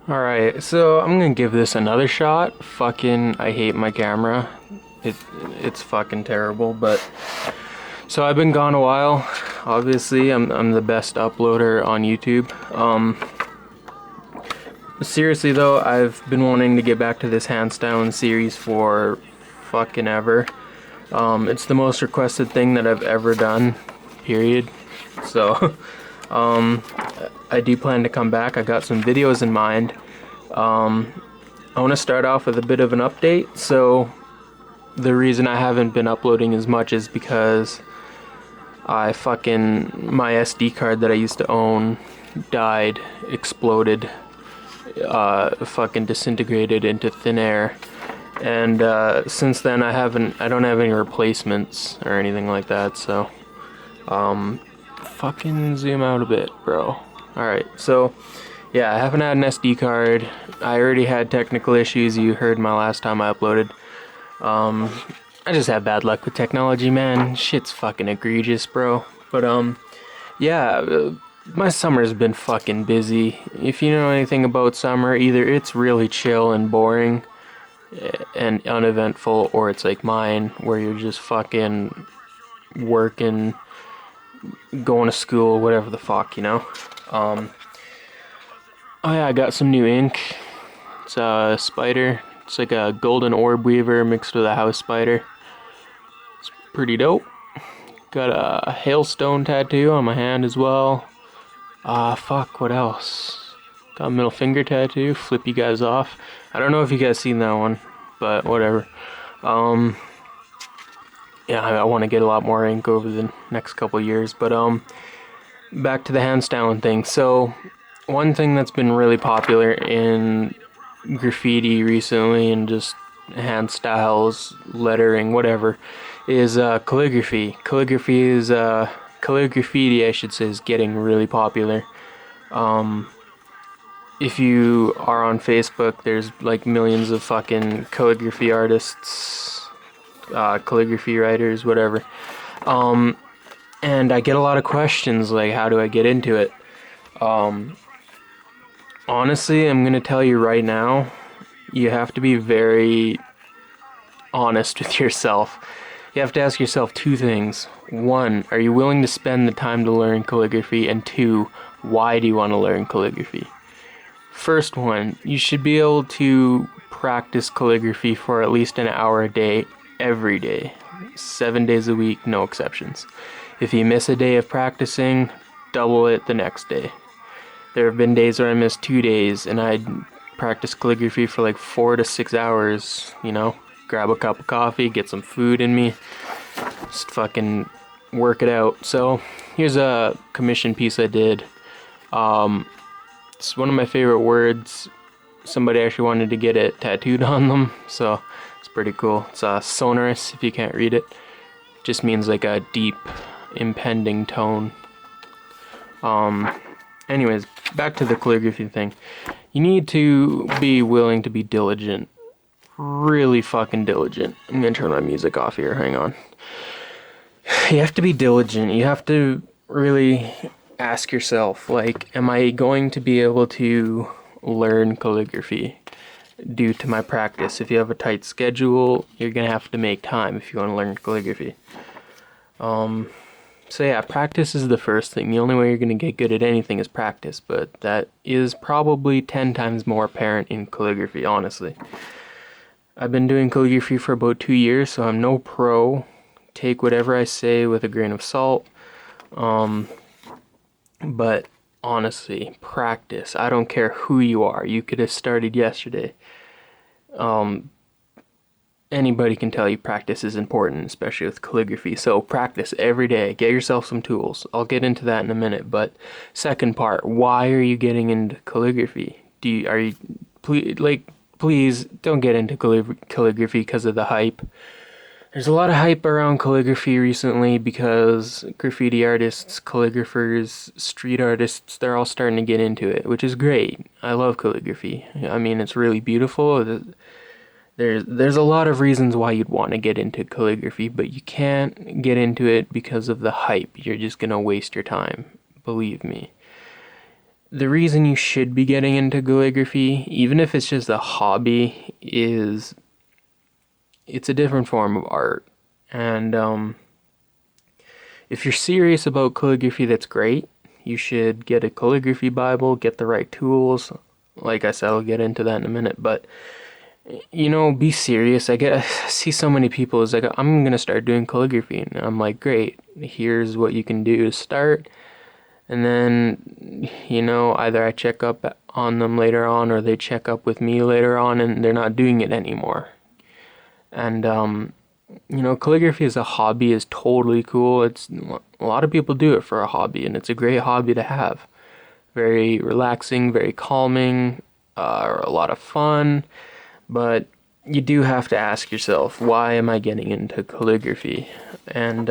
Alright, so I'm gonna give this another shot. Fucking, I hate my camera. It's fucking terrible, but... So I've been gone a while. Obviously, I'm the best uploader on YouTube. Seriously though, I've been wanting to get back to this Handstylin series for fucking ever. It's the most requested thing that I've ever done, period. So, I do plan to come back. I got some videos in mind. I want to start off with a bit of an update. So, the reason I haven't been uploading as much is because my SD card that I used to own died, exploded, fucking disintegrated into thin air. And since then I don't have any replacements or anything like that, so fucking zoom out a bit, bro. Alright, so yeah, I haven't had an SD card. I already had technical issues, you heard my last time I uploaded. I just have bad luck with technology, man. Shit's fucking egregious, bro. But yeah, my summer's been fucking busy. If you know anything about summer, either it's really chill and boring and uneventful, or it's like mine, where you're just fucking working, going to school, whatever the fuck, you know? Oh yeah, I got some new ink. It's a spider. It's like a golden orb weaver mixed with a house spider. It's pretty dope. Got a hailstone tattoo on my hand as well. Fuck, what else? Got a middle finger tattoo, flip you guys off. I don't know if you guys seen that one, but whatever. Yeah, I want to get a lot more ink over the next couple years, but back to the Handstylin thing. So, one thing that's been really popular in graffiti recently, and just hand styles, lettering, whatever, is calligraphy. Calligraphy, I should say, is getting really popular. If you are on Facebook, there's like millions of fucking calligraphy artists, calligraphy writers, whatever. And I get a lot of questions like, how do I get into it? Honestly, I'm gonna tell you right now, you have to be very honest with yourself. You have to ask yourself two things. One, are you willing to spend the time to learn calligraphy? And two, why do you want to learn calligraphy? First one, you should be able to practice calligraphy for at least an hour a day, every day. 7 days a week, no exceptions. If you miss a day of practicing, double it the next day. There have been days where I missed 2 days and I'd practice calligraphy for like 4 to 6 hours, you know? Grab a cup of coffee, get some food in me, just fucking work it out. So, here's a commission piece I did. It's one of my favorite words. Somebody actually wanted to get it tattooed on them, so it's pretty cool. It's sonorous, if you can't read it. It just means like a deep, impending tone. Anyways, back to the calligraphy thing. You need to be willing to be diligent. Really fucking diligent. I'm gonna turn my music off here, hang on. You have to be diligent. You have to really ask yourself, like, am I going to be able to learn calligraphy due to my practice? If you have a tight schedule, you're gonna have to make time if you want to learn calligraphy. So yeah, practice is the first thing. The only way you're gonna get good at anything is practice, but that is probably 10 times more apparent in calligraphy, honestly. I've been doing calligraphy for about 2 years, so I'm no pro. Take whatever I say with a grain of salt. But honestly, practice. I don't care who you are. You could have started yesterday. Anybody can tell you practice is important, especially with calligraphy. So practice every day. Get yourself some tools. I'll get into that in a minute. But second part, why are you getting into calligraphy? Please don't get into calligraphy because of the hype. There's a lot of hype around calligraphy recently because graffiti artists, calligraphers, street artists, they're all starting to get into it, which is great. I love calligraphy. I mean, it's really beautiful. There's a lot of reasons why you'd want to get into calligraphy, but you can't get into it because of the hype. You're just gonna waste your time, believe me. the reason you should be getting into calligraphy, even if it's just a hobby, is it's a different form of art. And if you're serious about calligraphy, that's great. You should get a calligraphy Bible, get the right tools. Like I said, I'll get into that in a minute, but be serious. I see so many people is like, I'm gonna start doing calligraphy, and I'm like, great. Here's what you can do to start, and then either I check up on them later on, or they check up with me later on, and they're not doing it anymore. And calligraphy as a hobby is totally cool. It's a lot of people do it for a hobby, and it's a great hobby to have. Very relaxing, very calming, a lot of fun. But you do have to ask yourself, why am I getting into calligraphy? And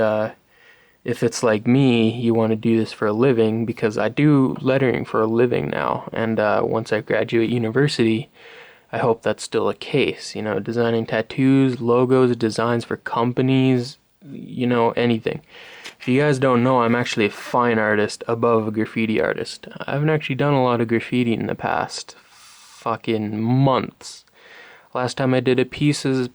if it's like me, you want to do this for a living, because I do lettering for a living now. And once I graduate university, I hope that's still the case. Designing tattoos, logos, designs for companies, anything. If you guys don't know, I'm actually a fine artist above a graffiti artist. I haven't actually done a lot of graffiti in the past fucking months. Last time I did a piece is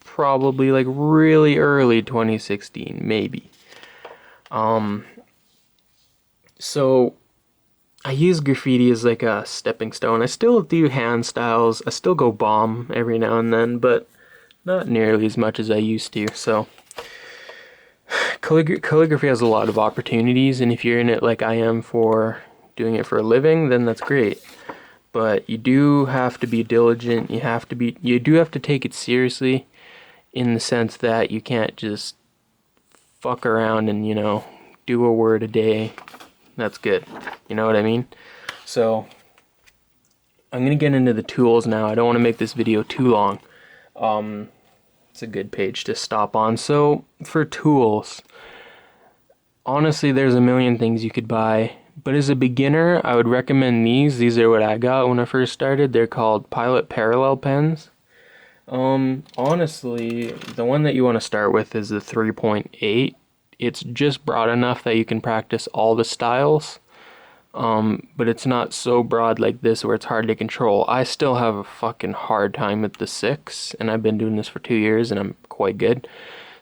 probably like really early 2016, maybe. So I use graffiti as like a stepping stone. I still do hand styles. I still go bomb every now and then, but not nearly as much as I used to. So calligraphy has a lot of opportunities, and if you're in it like I am for doing it for a living, then that's great. But you do have to be diligent. You do have to take it seriously, in the sense that you can't just fuck around and, do a word a day. That's good. You know what I mean? So I'm going to get into the tools now. I don't want to make this video too long. It's a good page to stop on. So for tools, honestly, there's a million things you could buy. But as a beginner, I would recommend these. These are what I got when I first started. They're called Pilot Parallel pens. Honestly, the one that you want to start with is the 3.8. It's just broad enough that you can practice all the styles. But it's not so broad like this where it's hard to control. I still have a fucking hard time with the 6, and I've been doing this for 2 years, and I'm quite good.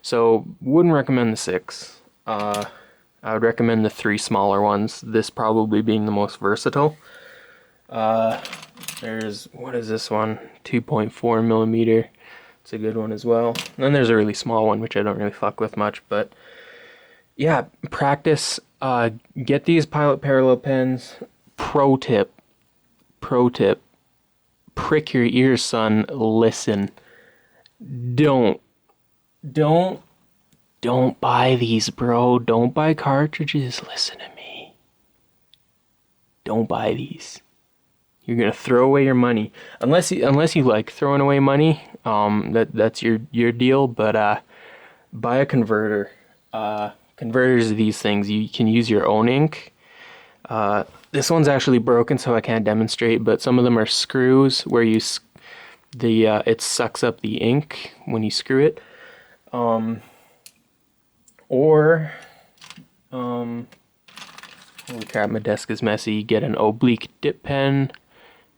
So, wouldn't recommend the 6. I would recommend the 3 smaller ones, this probably being the most versatile. What is this one? 2.4 millimeter. It's a good one as well. And then there's a really small one, which I don't really fuck with much, but yeah, practice. Get these Pilot Parallel pens. Pro tip. Prick your ears, son. Listen. Don't buy these, bro. Don't buy cartridges. Listen to me. Don't buy these. You're gonna throw away your money, unless you like throwing away money. That's your deal. But buy a converter. Converters of these things, you can use your own ink. This one's actually broken, so I can't demonstrate. But some of them are screws where it sucks up the ink when you screw it. Holy crap, my desk is messy. Get an oblique dip pen.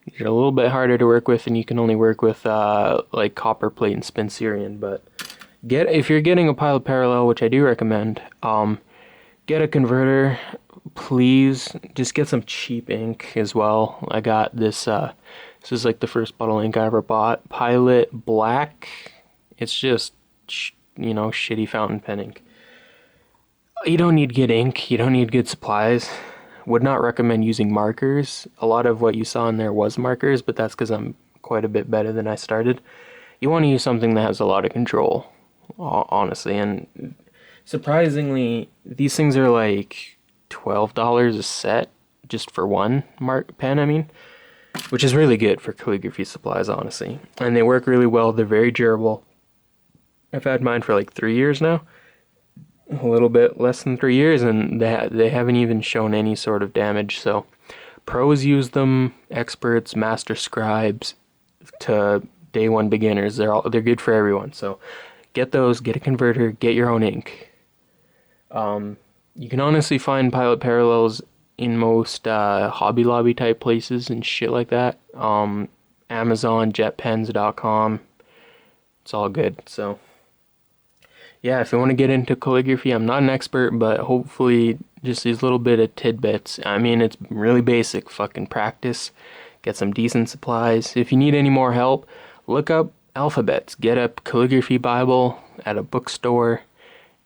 These are a little bit harder to work with, and you can only work with like copper plate and Spencerian. But if you're getting a Pilot Parallel, which I do recommend, get a converter. Please just get some cheap ink as well. I got this. This is like the first bottle of ink I ever bought. Pilot Black. It's just shitty fountain pen ink. You don't need good ink. You don't need good supplies. Would not recommend using markers. A lot of what you saw in there was markers, but that's because I'm quite a bit better than I started. You want to use something that has a lot of control, honestly. And surprisingly, these things are like $12 a set just for one pen, which is really good for calligraphy supplies, honestly. And they work really well. They're very durable. I've had mine for like 3 years now. A little bit less than 3 years, and they haven't even shown any sort of damage. So pros use them, experts, master scribes, to day one beginners. They're good for everyone. So get those, get a converter, get your own ink. You can honestly find Pilot Parallels in most Hobby Lobby type places and shit like that. Amazon, jetpens.com. It's all good. So yeah, if you want to get into calligraphy, I'm not an expert, but hopefully just these little bit of tidbits. I mean, it's really basic. Fucking practice. Get some decent supplies. If you need any more help, look up alphabets. Get a calligraphy Bible at a bookstore.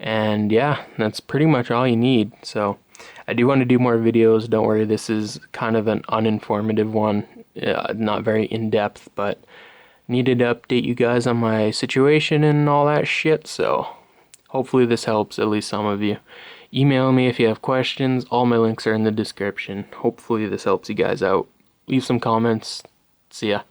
And yeah, that's pretty much all you need. So I do want to do more videos. Don't worry, this is kind of an uninformative one. Not very in-depth, but needed to update you guys on my situation and all that shit. So hopefully this helps at least some of you. Email me if you have questions. All my links are in the description. Hopefully this helps you guys out. Leave some comments. See ya.